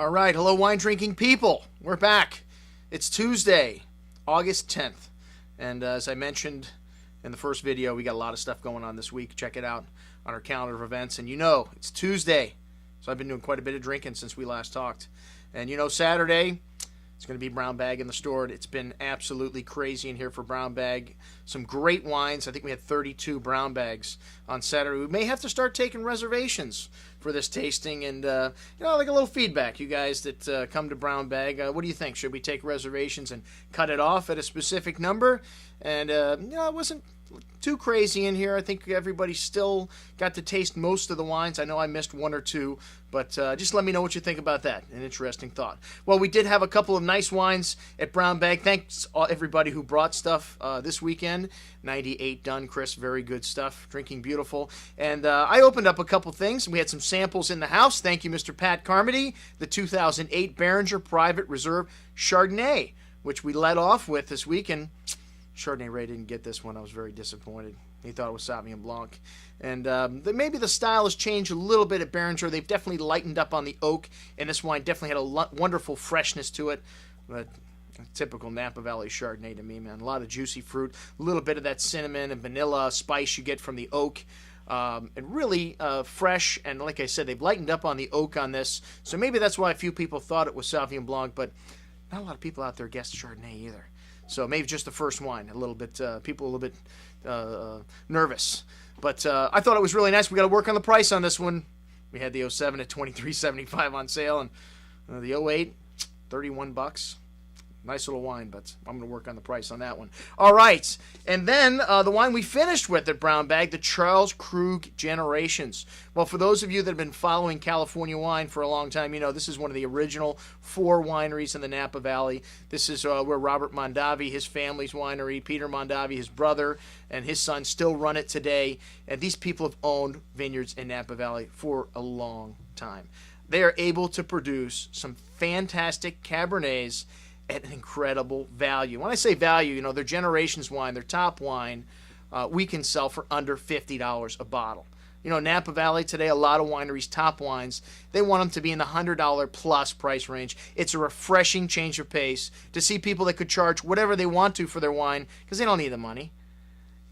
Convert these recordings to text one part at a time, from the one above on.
All right, hello wine drinking people. We're back. It's Tuesday, August 10th. And as I mentioned in the first video, we got a lot of stuff going on this week. Check it out on our calendar of events. And you know, it's Tuesday. So I've been doing quite a bit of drinking since we last talked. And you know, Saturday, it's going to be Brown Bag in the store. It's been absolutely crazy in here for Brown Bag. Some great wines. I think we had 32 Brown Bags on Saturday. We may have to start taking reservations for this tasting and, you know, like a little feedback. You guys that come to Brown Bag, what do you think? Should we take reservations and cut it off at a specific number? And, you know, it wasn't too crazy in here. I think everybody still got to taste most of the wines. I know I missed one or two, but just let me know what you think about that. An interesting thought. Well, we did have a couple of nice wines at Brown Bag. Thanks everybody who brought stuff this weekend. 98 done, Chris. Very good stuff. Drinking beautiful. And I opened up a couple things. We had some samples in the house. Thank you, Mr. Pat Carmody. The 2008 Beringer Private Reserve Chardonnay, which we led off with this week. And Chardonnay Ray didn't get this one. I was very disappointed. He thought it was Sauvignon Blanc. And maybe the style has changed a little bit at Beringer. They've definitely lightened up on the oak, and this wine definitely had a wonderful freshness to it. But typical Napa Valley Chardonnay to me, man. A lot of juicy fruit, a little bit of that cinnamon and vanilla spice you get from the oak. And really fresh, and like I said, they've lightened up on the oak on this. So maybe that's why a few people thought it was Sauvignon Blanc, but not a lot of people out there guessed Chardonnay either. So maybe just the first wine, a little bit, people a little bit nervous. But I thought it was really nice. We got to work on the price on this one. We had the 07 at $23.75 on sale, and the 08, $31. Nice little wine, but I'm going to work on the price on that one. All right, and then the wine we finished with at Brown Bag, the Charles Krug Generations. Well, for those of you that have been following California wine for a long time, you know this is one of the original 4 wineries in the Napa Valley. This is where Robert Mondavi, his family's winery, Peter Mondavi, his brother, and his son still run it today. And these people have owned vineyards in Napa Valley for a long time. They are able to produce some fantastic Cabernets at an incredible value. When I say value, you know, their Generations wine, their top wine, we can sell for under $50 a bottle. You know, Napa Valley today, a lot of wineries' top wines, they want them to be in the $100 plus price range. It's a refreshing change of pace to see people that could charge whatever they want to for their wine because they don't need the money.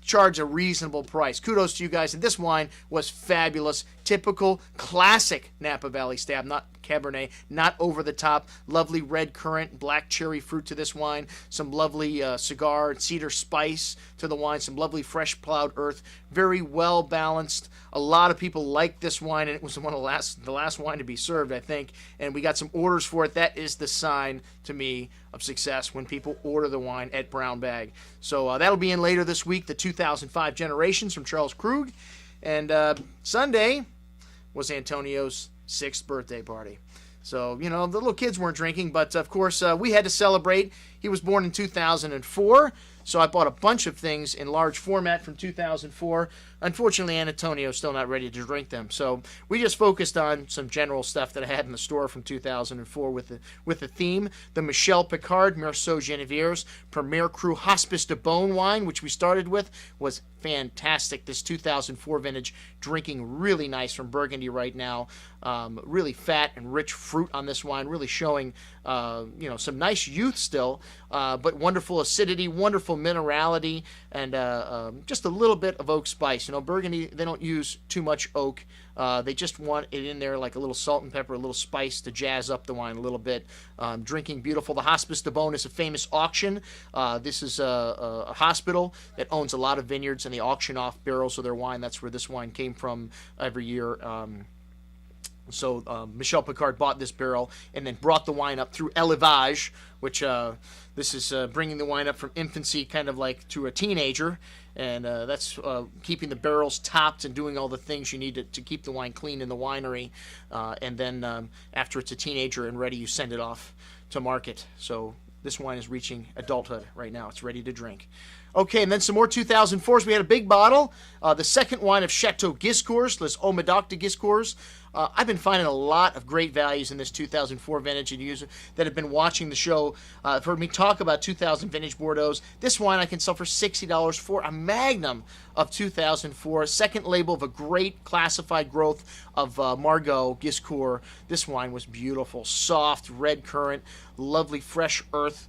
Charge a reasonable price. Kudos to you guys. And this wine was fabulous. Typical, classic Napa Valley stab, not Cabernet, not over the top. Lovely red currant, black cherry fruit to this wine. Some lovely cigar and cedar spice to the wine. Some lovely fresh plowed earth. Very well balanced. A lot of people liked this wine, and it was one of the last wine to be served, I think. And we got some orders for it. That is the sign to me of success when people order the wine at Brown Bag. So that'll be in later this week. The 2005 Generations from Charles Krug. And Sunday was Antonio's 6th birthday party. So, you know, the little kids weren't drinking, but of course we had to celebrate. He was born in 2004, so I bought a bunch of things in large format from 2004. Unfortunately, Antonio's still not ready to drink them, so we just focused on some general stuff that I had in the store from 2004 with the theme. The Michel Picard Meursault Geneviève's Premier Cru Hospice de Beaune wine, which we started with, was fantastic. This 2004 vintage, drinking really nice from Burgundy right now. Really fat and rich fruit on this wine, really showing you know, some nice youth still, but wonderful acidity, wonderful minerality, and just a little bit of oak spice. You know, Burgundy, they don't use too much oak. They just want it in there like a little salt and pepper, a little spice to jazz up the wine a little bit. Drinking beautiful. The Hospice de Beaune is a famous auction. This is a hospital that owns a lot of vineyards, and they auction off barrels of their wine. That's where this wine came from every year. So Michel Picard bought this barrel and then brought the wine up through élevage, which this is bringing the wine up from infancy kind of like to a teenager. And that's keeping the barrels topped and doing all the things you need to keep the wine clean in the winery. And then after it's a teenager and ready, you send it off to market. So this wine is reaching adulthood right now. It's ready to drink. Okay, and then some more 2004s. We had a big bottle. The second wine of Chateau Giscours, Les Hommes de Giscours. I've been finding a lot of great values in this 2004 vintage, and users that have been watching the show have heard me talk about 2000 vintage Bordeaux. This wine I can sell for $60 for a Magnum of 2004, second label of a great classified growth of Margaux Giscourt. This wine was beautiful, soft, red currant, lovely fresh earth,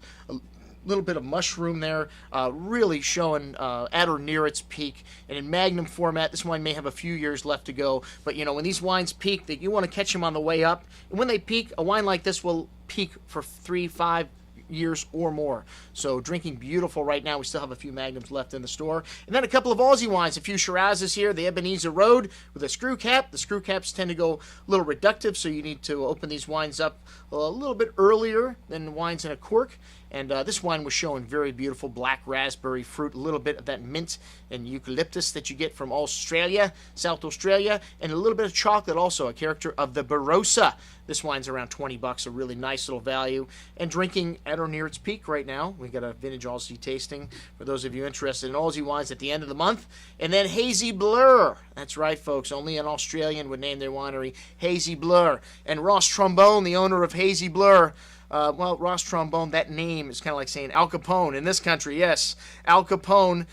little bit of mushroom there, really showing at or near its peak. And in Magnum format, this wine may have a few years left to go, but you know, when these wines peak, that you want to catch them on the way up. And when they peak, a wine like this will peak for 3-5 years or more. So drinking beautiful right now. We still have a few Magnums left in the store. And then a couple of Aussie wines, a few Shirazes here. The Ebenezer Road with a screw cap. The screw caps tend to go a little reductive, so you need to open these wines up a little bit earlier than wines in a cork. And this wine was showing very beautiful black raspberry fruit, a little bit of that mint and eucalyptus that you get from Australia, South Australia, and a little bit of chocolate also, a character of the Barossa. This wine's around $20, a really nice little value. And drinking at or near its peak right now. We got a vintage Aussie tasting for those of you interested in Aussie wines at the end of the month. And then Hazyblur. That's right, folks. Only an Australian would name their winery Hazyblur. And Ross Trombone, the owner of Hazyblur. Well, Ross Trombone, that name is kind of like saying Al Capone in this country. Yes, Al Capone.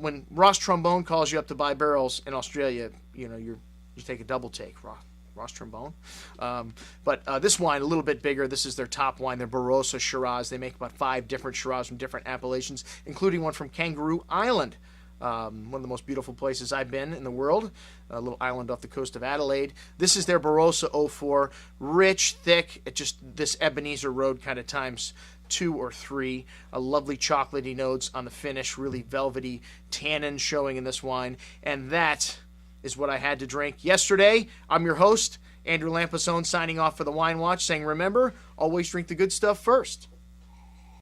When Ross Trombone calls you up to buy barrels in Australia, you know, you take a double take, Ross Trombone. But this wine, a little bit bigger. This is their top wine, their Barossa Shiraz. They make about 5 different Shiraz from different appellations, including one from Kangaroo Island. One of the most beautiful places I've been in the world, a little island off the coast of Adelaide. This is their Barossa 04, rich, thick, just this Ebenezer Road kind of times 2 or 3. A lovely chocolatey notes on the finish, really velvety tannin showing in this wine. And that is what I had to drink yesterday. I'm your host, Andrew Lampasone, signing off for the Wine Watch, saying remember, always drink the good stuff first.